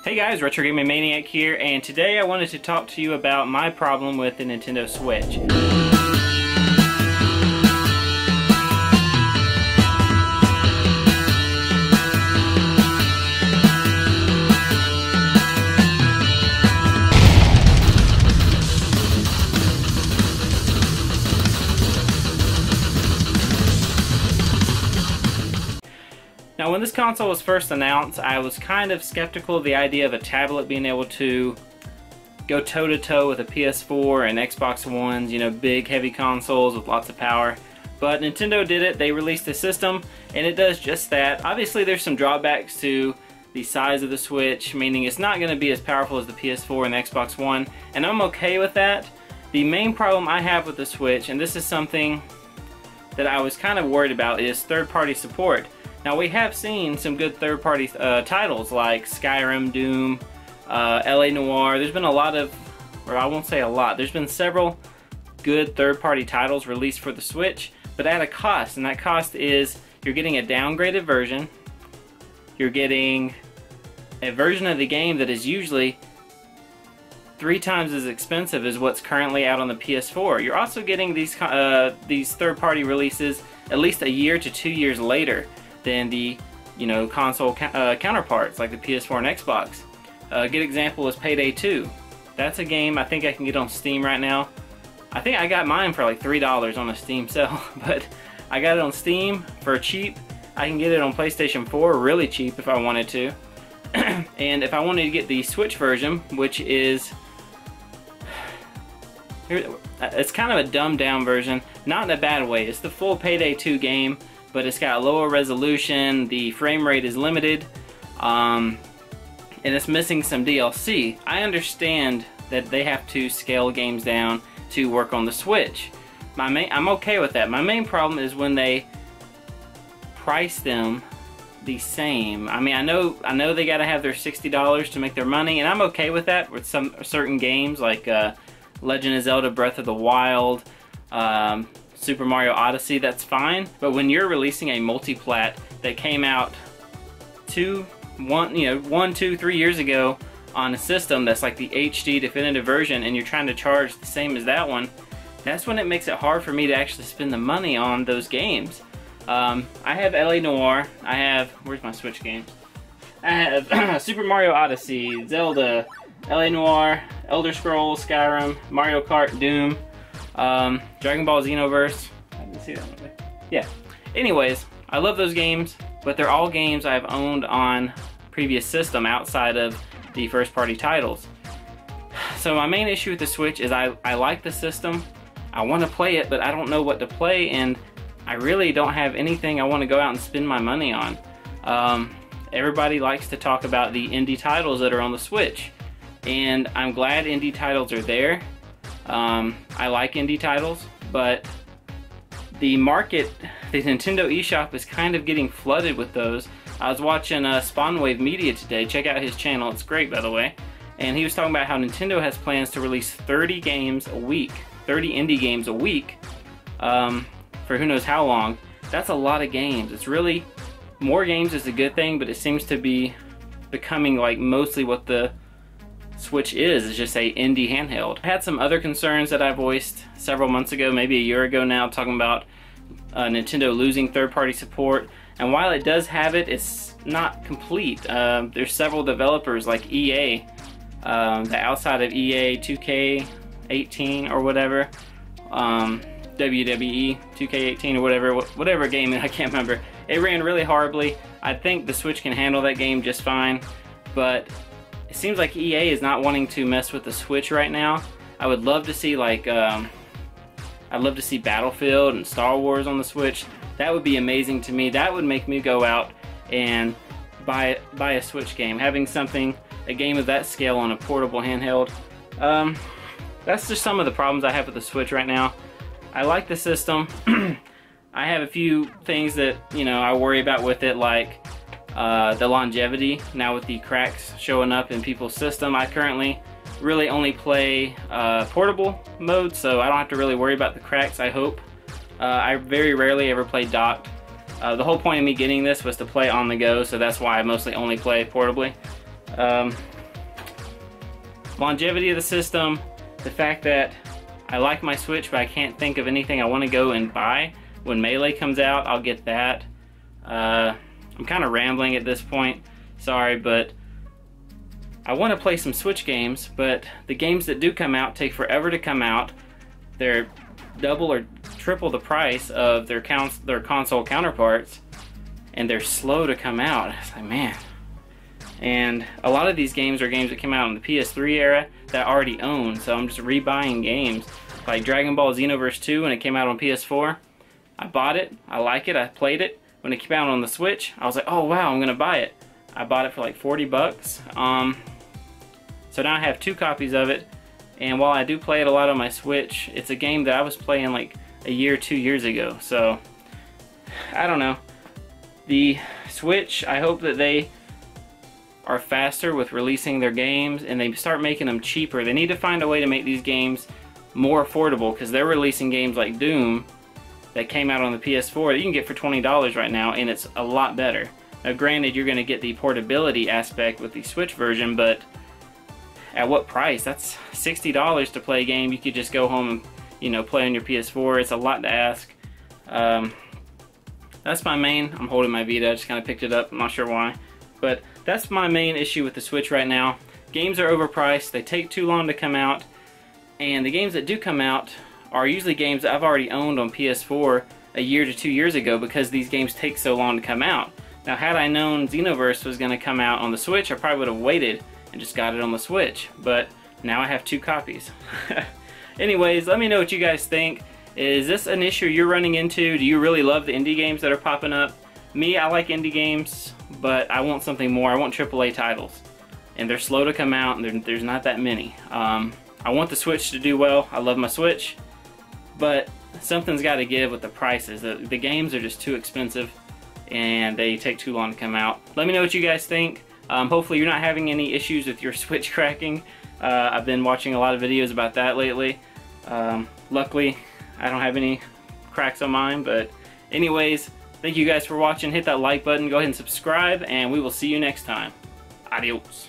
Hey guys, Retro Gaming Maniac here, and today I wanted to talk to you about my problem with the Nintendo Switch. Now, when this console was first announced, I was kind of skeptical of the idea of a tablet being able to go toe-to-toe with a PS4 and Xbox Ones, you know, big, heavy consoles with lots of power. But Nintendo did it. They released a system, and it does just that. Obviously, there's some drawbacks to the size of the Switch, meaning it's not going to be as powerful as the PS4 and the Xbox One, and I'm okay with that. The main problem I have with the Switch, and this is something that I was kind of worried about, is third-party support. Now, we have seen some good third-party titles like Skyrim, Doom, LA Noire. There's been a lot of, or I won't say a lot, there's been several good third-party titles released for the Switch, but at a cost, and that cost is you're getting a downgraded version, you're getting a version of the game that is usually 3 times as expensive as what's currently out on the PS4. You're also getting these third-party releases at least a year to 2 years later than the, you know, console counterparts like the PS4 and Xbox. A good example is Payday 2. That's a game I think I can get on Steam right now. I think I got mine for like $3 on a Steam sale, but I got it on Steam for cheap. I can get it on PlayStation 4 really cheap if I wanted to. And if I wanted to get the Switch version, which is, it's kind of a dumbed down version, not in a bad way. It's the full Payday 2 game, but it's got a lower resolution, the frame rate is limited, and it's missing some DLC. I understand that they have to scale games down to work on the Switch. I'm okay with that. My main problem is when they price them the same. I mean, I know they gotta have their $60 to make their money, and I'm okay with that with some certain games like Legend of Zelda Breath of the Wild, Super Mario Odyssey, that's fine. But when you're releasing a multi-plat that came out 1, 2, 3 years ago on a system that's like the HD definitive version, and you're trying to charge the same as that one, that's when it makes it hard for me to actually spend the money on those games. I have LA Noire, I have, where's my Switch games? I have Super Mario Odyssey, Zelda, LA Noire, Elder Scrolls, Skyrim, Mario Kart, Doom, Dragon Ball Xenoverse. I didn't see that one. Yeah. Anyways, I love those games, but they're all games I've owned on previous system outside of the first-party titles. So my main issue with the Switch is I like the system. I want to play it, but I don't know what to play, and I really don't have anything I want to go out and spend my money on. Everybody likes to talk about the indie titles that are on the Switch, and I'm glad indie titles are there. I like indie titles, but the market, the Nintendo eShop is kind of getting flooded with those. I was watching Spawnwave Media today. Check out his channel, it's great by the way. And he was talking about how Nintendo has plans to release 30 games a week, 30 indie games a week, for who knows how long. That's a lot of games. It's really, more games is a good thing, but it seems to be becoming like mostly what the Switch is just a indie handheld. I had some other concerns that I voiced several months ago, maybe a year ago now, talking about Nintendo losing third-party support. And while it does have it, it's not complete. There's several developers like EA, the outside of EA, 2K18 or whatever, WWE 2K18 or whatever game, I can't remember. It ran really horribly. I think the Switch can handle that game just fine, but it seems like EA is not wanting to mess with the Switch right now. I would love to see like, I'd love to see Battlefield and Star Wars on the Switch. That would be amazing to me. That would make me go out and buy a Switch game. Having a game of that scale on a portable handheld. That's just some of the problems I have with the Switch right now. I like the system. I have a few things that, you know, I worry about with it, like the longevity. Now with the cracks showing up in people's system, I currently really only play portable mode, so I don't have to really worry about the cracks, I hope. I very rarely ever play docked. The whole point of me getting this was to play on the go, so that's why I mostly only play portably. Longevity of the system, the fact that I like my Switch but I can't think of anything I want to go and buy. When Melee comes out, I'll get that. I'm kind of rambling at this point, sorry, but I want to play some Switch games, but the games that do come out take forever to come out. They're double or triple the price of their console counterparts, and they're slow to come out. It's like, man. And a lot of these games are games that came out in the PS3 era that I already own, so I'm just rebuying games. Like Dragon Ball Xenoverse 2, when it came out on PS4, I bought it, I like it, I played it. When it came out on the Switch, I was like, oh wow, I'm gonna buy it. I bought it for like 40 bucks. So now I have 2 copies of it, and while I do play it a lot on my Switch, it's a game that I was playing like a year, 2 years ago. So, I don't know. The Switch, I hope that they are faster with releasing their games and they start making them cheaper. They need to find a way to make these games more affordable, because they're releasing games like Doom that came out on the PS4 that you can get for $20 right now, and it's a lot better. Now granted, you're going to get the portability aspect with the Switch version, but at what price? That's $60 to play a game you could just go home and, you know, play on your PS4. It's a lot to ask. That's my main. I'm holding my Vita, I just kind of picked it up, I'm not sure why. But that's my main issue with the Switch right now. Games are overpriced, they take too long to come out, and the games that do come out are usually games that I've already owned on PS4 a year to 2 years ago, because these games take so long to come out. Now had I known Xenoverse was going to come out on the Switch, I probably would have waited and just got it on the Switch, but now I have 2 copies. Anyways, let me know what you guys think. Is this an issue you're running into? Do you really love the indie games that are popping up? Me, I like indie games, but I want something more. I want AAA titles, and they're slow to come out, and there's not that many. I want the Switch to do well. I love my Switch, but something's got to give with the prices. The games are just too expensive, and they take too long to come out. Let me know what you guys think. Hopefully you're not having any issues with your Switch cracking. I've been watching a lot of videos about that lately. Luckily, I don't have any cracks on mine, but anyways, thank you guys for watching. Hit that like button, go ahead and subscribe, and we will see you next time. Adios.